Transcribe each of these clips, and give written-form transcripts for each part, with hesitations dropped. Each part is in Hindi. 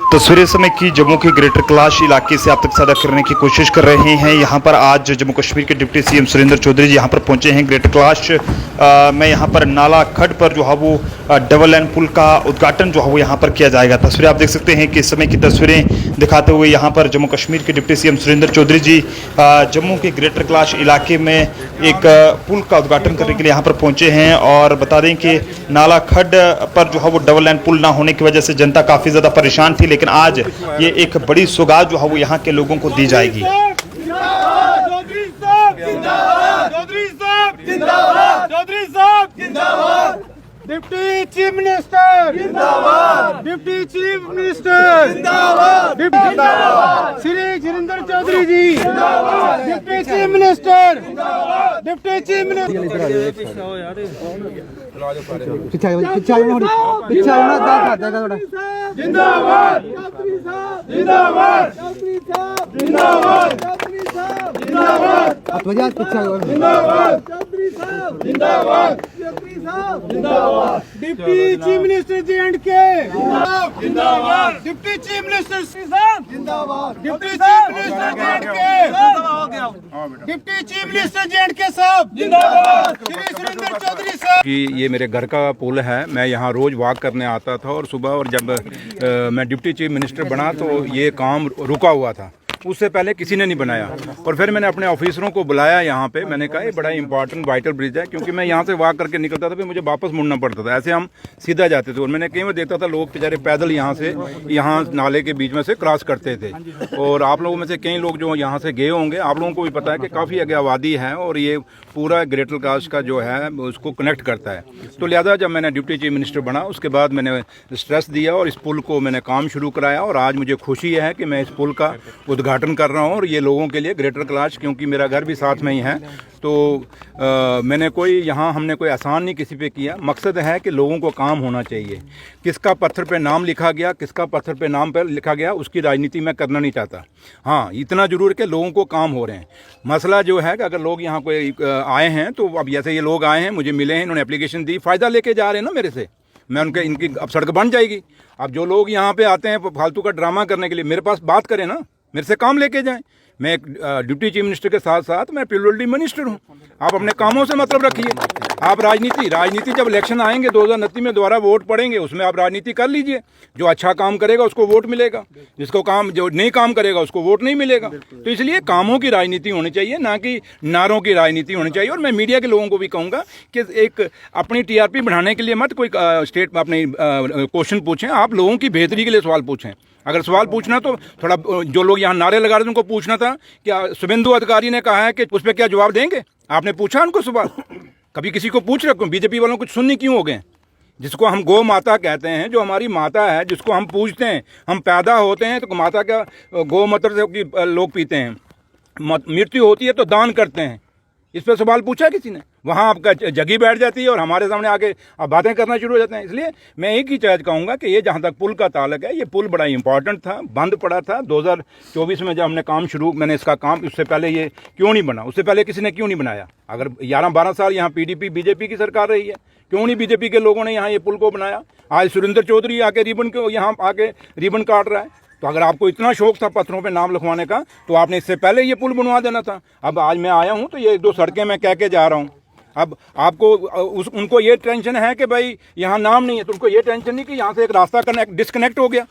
तस्वीरें समय की जम्मू के ग्रेटर कैलाश इलाके से आप तक साझा करने की कोशिश कर रहे हैं। यहाँ पर आज जम्मू कश्मीर के डिप्टी सीएम सुरेंद्र चौधरी जी यहाँ पर पहुँचे हैं ग्रेटर कैलाश में। यहाँ पर नाला खड्ड पर जो है वो डबल लाइन पुल का उद्घाटन जो है वो यहाँ पर किया जाएगा। तस्वीरें आप देख सकते हैं कि इस समय की तस्वीरें दिखाते हुए यहाँ पर जम्मू कश्मीर के डिप्टी सीएम सुरेंद्र चौधरी जी जम्मू के ग्रेटर कैलाश इलाके में एक पुल का उद्घाटन करने के लिए यहाँ पर पहुँचे हैं। और बता दें कि नाला खड्ड पर जो है वो डबल लाइन पुल ना होने की वजह से जनता काफ़ी ज़्यादा परेशान थी, लेकिन आज ये एक बड़ी सौगात जो है वो यहाँ के लोगों को दी जाएगी। डिप्टी चीफ मिनिस्टर जिंदाबाद, डिप्टी चीफ मिनिस्टर जिंदाबाद, श्री सुरेंद्र चौधरी जी जिंदाबाद, डिप्टी चीफ मिनिस्टर जिंदाबाद, डिप्टी चीफ मिनिस्टर जिंदाबाद, जिंदाबाद, जिंदाबाद, जिंदाबाद, जिंदाबाद, डिप्टी चीफ मिनिस्टर जी एंड के जिंदाबाद, डिप्टी चीफ मिनिस्टर जिंदाबाद, डिप्टी चीफ मिनिस्टर जी एंड के डिप्टी चीफ मिनिस्टर जी एंड के साहब जिंदाबाद, श्री सुरेंद्र चौधरी साहब। कि ये मेरे घर का पुल है, मैं यहाँ रोज वॉक करने आता था और सुबह, और जब मैं डिप्टी चीफ मिनिस्टर बना तो ये काम रुका हुआ था, उससे पहले किसी ने नहीं बनाया। और फिर मैंने अपने ऑफिसरों को बुलाया यहाँ पे, मैंने कहा ये बड़ा इंपॉर्टेंट वाइटल ब्रिज है, क्योंकि मैं यहाँ से वॉक करके निकलता था फिर मुझे वापस मुड़ना पड़ता था, ऐसे हम सीधा जाते थे। और मैंने कई बार देखता था लोग बेचारे पैदल यहाँ से यहाँ नाले के बीच में से क्रॉस करते थे। और आप लोगों में से कई लोग जो यहाँ से गए होंगे, आप लोगों को भी पता है कि काफ़ी आगे आबादी है और ये पूरा ग्रेटर कैलाश का जो है उसको कनेक्ट करता है। तो लिहाजा जब मैंने डिप्टी चीफ मिनिस्टर बना उसके बाद मैंने स्ट्रेस दिया और इस पुल को मैंने काम शुरू कराया। और आज मुझे खुशी है कि मैं इस पुल का उद्घाटन कर रहा हूँ, और ये लोगों के लिए ग्रेटर कैलाश, क्योंकि मेरा घर भी साथ में ही है, तो मैंने हमने कोई आसान नहीं किसी पे किया। मकसद है कि लोगों को काम होना चाहिए। किसका पत्थर पे नाम लिखा गया, किसका पत्थर पे नाम पर लिखा गया, उसकी राजनीति मैं करना नहीं चाहता। हाँ, इतना जरूर है कि लोगों को काम हो रहे हैं। मसला जो है कि अगर लोग यहाँ कोई आए हैं, तो अब जैसे ये लोग आए हैं, मुझे मिले हैं, इन्होंने एप्लीकेशन दी, फ़ायदा लेके जा रहे हैं ना मेरे से, मैं इनकी अब सड़क बन जाएगी। अब जो लोग यहाँ पे आते हैं फालतू का ड्रामा करने के लिए, मेरे पास बात करें ना, मेरे से काम लेके जाएं। मैं एक डिप्टी चीफ मिनिस्टर के साथ साथ मैं पीडब्ल्यूडी मिनिस्टर हूँ। आप अपने कामों से मतलब रखिए। आप राजनीति जब इलेक्शन आएंगे 2029 में दोबारा वोट पड़ेंगे, उसमें आप राजनीति कर लीजिए। जो अच्छा काम करेगा उसको वोट मिलेगा, जो नहीं काम करेगा उसको वोट नहीं मिलेगा। तो इसलिए कामों की राजनीति होनी चाहिए, ना कि नारों की राजनीति होनी चाहिए। और मैं मीडिया के लोगों को भी कहूँगा कि एक अपनी टीआरपी बढ़ाने के लिए मत कोई स्टेट अपने क्वेश्चन पूछें, आप लोगों की बेहतरी के लिए सवाल पूछें। अगर सवाल पूछना तो थोड़ा, जो लोग यहाँ नारे लगा रहे थे उनको पूछना था क्या शुभेंदु अधिकारी ने कहा है कि उस पर क्या जवाब देंगे। आपने पूछा उनको सवाल? कभी किसी को पूछ रखो? बीजेपी वालों को सुनने क्यों हो गए? जिसको हम गौ माता कहते हैं, जो हमारी माता है, जिसको हम पूजते हैं, हम पैदा होते हैं तो माता का गौ मूत्र से लोग पीते हैं, मृत्यु होती है तो दान करते हैं। इस पर सवाल पूछा किसी ने? वहाँ आपका जगी बैठ जाती है और हमारे सामने आके आप बातें करना शुरू हो जाते हैं। इसलिए मैं एक ही चीज़ कहूँगा कि ये जहाँ तक पुल का ताल्लुक है, ये पुल बड़ा इंपॉर्टेंट था, बंद पड़ा था 2024 में जब हमने काम शुरू, मैंने इसका काम, उससे पहले ये क्यों नहीं बना? उससे पहले किसी ने क्यों नहीं बनाया? अगर 11-12 साल यहाँ पीडीपी बीजेपी की सरकार रही है, क्यों नहीं बीजेपी के लोगों ने यहाँ ये पुल को बनाया? आज सुरेंद्र चौधरी आके यहाँ आके रिबन काट रहा है। तो अगर आपको इतना शौक था पत्थरों पे नाम लिखवाने का, तो आपने इससे पहले ये पुल बनवा देना था। अब आज मैं आया हूँ तो ये 1-2 सड़कें मैं कह के जा रहा हूँ। अब आपको उनको ये टेंशन है कि भाई यहाँ नाम नहीं है, तो उनको ये टेंशन नहीं कि यहाँ से एक रास्ता डिस्कनेक्ट हो गया।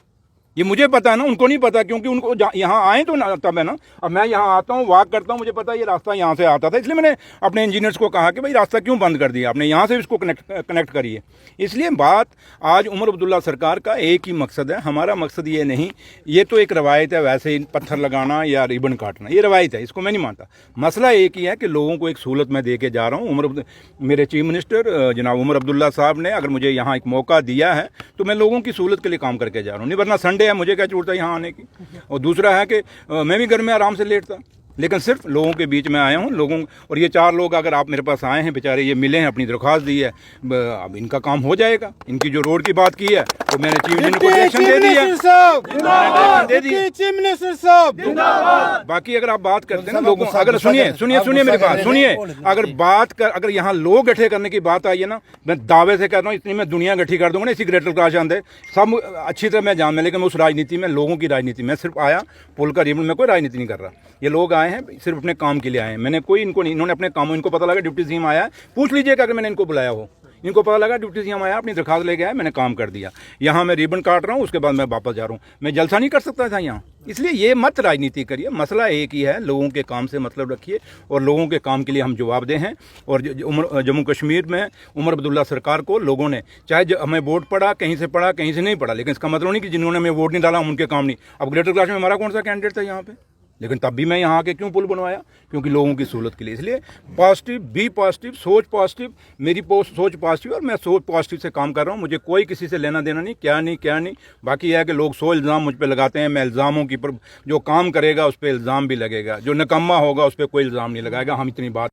ये मुझे पता है ना, उनको नहीं पता, क्योंकि उनको यहाँ आए तो तब है ना। अब मैं यहाँ आता हूँ, वॉक करता हूँ, मुझे पता है ये रास्ता यहाँ से आता था, इसलिए मैंने अपने इंजीनियर्स को कहा कि भाई रास्ता क्यों बंद कर दिया आपने, यहाँ से इसको कनेक्ट करिए। इसलिए बात आज उमर अब्दुल्ला सरकार का एक ही मकसद है, हमारा मकसद ये नहीं। ये तो एक रवायत है, वैसे ही पत्थर लगाना या रिबन काटना, ये रवायत है, इसको मैं नहीं मानता। मसला एक ही है कि लोगों को एक सहूलत मैं दे के जा रहा हूँ। मेरे चीफ मिनिस्टर जनाब उमर अब्दुल्ला साहब ने अगर मुझे यहाँ एक मौका दिया है तो मैं लोगों की सहूलत के लिए काम करके जा रहा हूँ। नहीं वरना संडे है, मुझे क्या जरूरत है यहाँ आने की। और दूसरा है कि मैं भी घर में आराम से लेटता, लेकिन सिर्फ लोगों के बीच में आया हूँ लोगों। और ये 4 लोग अगर आप मेरे पास आए हैं बेचारे, ये मिले हैं, अपनी दरख्वास्त दी है, अब इनका काम हो जाएगा। इनकी जो रोड की बात की है तो मैंने चीफ मिनिस्टर को डायरेक्शन दे दी है, चीफ मिनिस्टर साहब। बाकी अगर आप बात करते हैं ना लोगों, अगर सुनिए मेरी बात सुनिए, अगर यहाँ लोग गठे करने की बात आई है ना, मैं दावे से कह रहा हूँ इतनी मैं दुनिया गठी कर दूंगा ना इसी ग्रेटर क्लास अंदर। सब अच्छी तरह मैं जान में, लेकिन उस राजनीति में, लोगों की राजनीति में सिर्फ आया पुल का रिबन में, कोई राजनीति नहीं कर रहा। ये लोग आए हैं सिर्फ अपने काम के लिए आए हैं, मैंने कोई इनको नहीं, इन्होंने अपने काम, इनको पता लगा डिप्टी सीएम आया है, पूछ लीजिएगा अगर मैंने इनको बुलाया हो, इनको पता लगा डिप्टी सीएम आया, अपनी दरखास्त लेके आया, मैंने काम कर दिया। यहाँ मैं रिबन काट रहा हूँ, उसके बाद मैं वापस जा रहा हूँ। मैं जलसा नहीं कर सकता था यहाँ, इसलिए ये मत राजनीति करिए। मसला एक ही है, लोगों के काम से मतलब रखिए और लोगों के काम के लिए हम जवाबदेह हैं। और जम्मू कश्मीर में उमर अब्दुल्ला सरकार को लोगों ने, चाहे हमें वोट पड़ा, कहीं से पड़ा, कहीं से नहीं पड़ा, लेकिन इसका मतलब नहीं कि जिन्होंने हमें वोट नहीं डाला हम उनके काम नहीं। अब ग्रेटर क्लास में हमारा कौन सा कैंडिडेट था यहाँ पे, लेकिन तब भी मैं यहाँ आके क्यों पुल बनवाया, क्योंकि लोगों की सहूलत के लिए। इसलिए पॉजिटिव, बी पॉजिटिव, सोच पॉजिटिव, मेरी सोच पॉजिटिव और मैं सोच पॉजिटिव से काम कर रहा हूँ। मुझे कोई किसी से लेना देना नहीं, क्या नहीं। बाकी यह है कि लोग 100 इल्ज़ाम मुझ पर लगाते हैं, मैं इल्ज़ामों की पर जो काम करेगा उस पर इल्ज़ाम भी लगेगा, जो निकम्मा होगा उस पर कोई इल्ज़ाम नहीं लगाएगा। हम इतनी बात